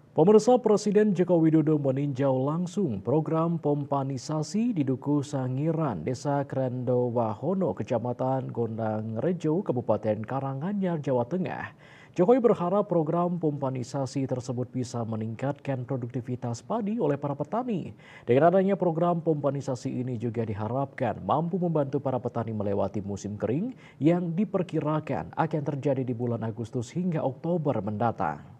Pemirsa, Presiden Joko Widodo meninjau langsung program pompanisasi di Duku Sangiran, Desa Krendowahono, Kecamatan Gondang Rejo, Kabupaten Karanganyar, Jawa Tengah. Jokowi berharap program pompanisasi tersebut bisa meningkatkan produktivitas padi oleh para petani. Dengan adanya program pompanisasi ini juga diharapkan mampu membantu para petani melewati musim kering yang diperkirakan akan terjadi di bulan Agustus hingga Oktober mendatang.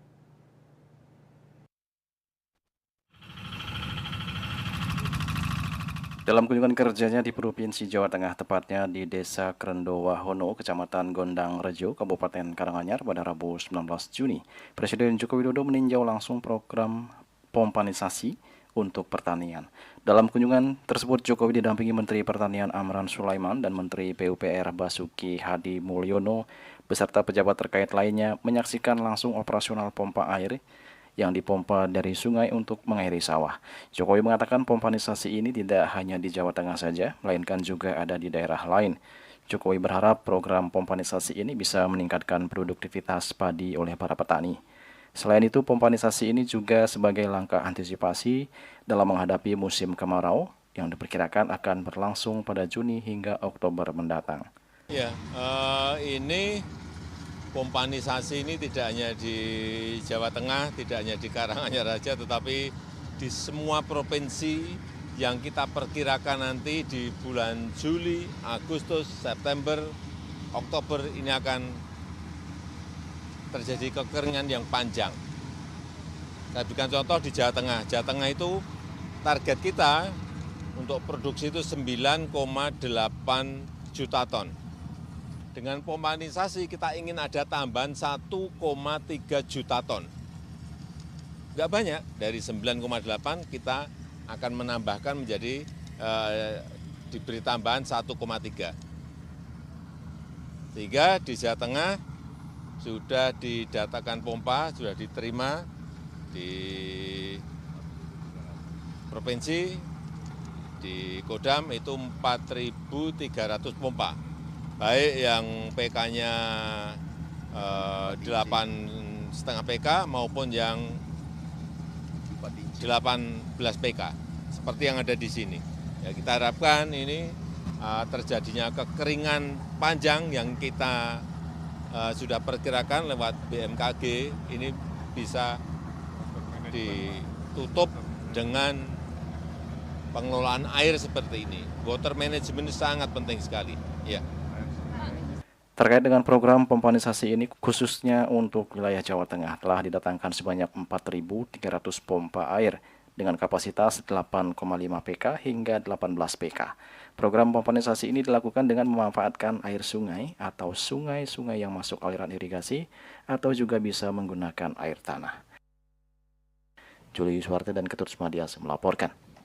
Dalam kunjungan kerjanya di Provinsi Jawa Tengah, tepatnya di Desa Krendowahono, Kecamatan Gondang Rejo, Kabupaten Karanganyar pada Rabu 19 Juni, Presiden Joko Widodo meninjau langsung program pompanisasi untuk pertanian. Dalam kunjungan tersebut, Jokowi didampingi Menteri Pertanian Amran Sulaiman dan Menteri PUPR Basuki Hadi Mulyono beserta pejabat terkait lainnya menyaksikan langsung operasional pompa air yang dipompa dari sungai untuk mengairi sawah. Jokowi mengatakan pompanisasi ini tidak hanya di Jawa Tengah saja, melainkan juga ada di daerah lain. Jokowi berharap program pompanisasi ini bisa meningkatkan produktivitas padi oleh para petani. Selain itu, pompanisasi ini juga sebagai langkah antisipasi dalam menghadapi musim kemarau yang diperkirakan akan berlangsung pada Juni hingga Oktober mendatang. Ya, ini pompanisasi ini tidak hanya di Jawa Tengah, tidak hanya di Karanganyar saja, tetapi di semua provinsi yang kita perkirakan nanti di bulan Juli, Agustus, September, Oktober ini akan terjadi kekeringan yang panjang. Saya berikan contoh di Jawa Tengah. Jawa Tengah itu target kita untuk produksi itu 9,8 juta ton. Dengan pompanisasi kita ingin ada tambahan 1,3 juta ton. Enggak banyak, dari 9,8 kita akan menambahkan menjadi diberi tambahan 1,3. Sehingga di Jawa Tengah sudah didatakan pompa, sudah diterima di provinsi, di Kodam itu 4.300 pompa. Baik yang PK-nya 8,5 PK maupun yang 18 PK, seperti yang ada di sini. Ya, kita harapkan ini terjadinya kekeringan panjang yang kita sudah perkirakan lewat BMKG ini bisa ditutup dengan pengelolaan air seperti ini. Water management sangat penting sekali. Ya. Terkait dengan program pompanisasi ini, khususnya untuk wilayah Jawa Tengah, telah didatangkan sebanyak 4.300 pompa air dengan kapasitas 8,5 PK hingga 18 PK. Program pompanisasi ini dilakukan dengan memanfaatkan air sungai atau sungai-sungai yang masuk aliran irigasi atau juga bisa menggunakan air tanah. Juli Yuswarte dan Ketut Sumadias melaporkan.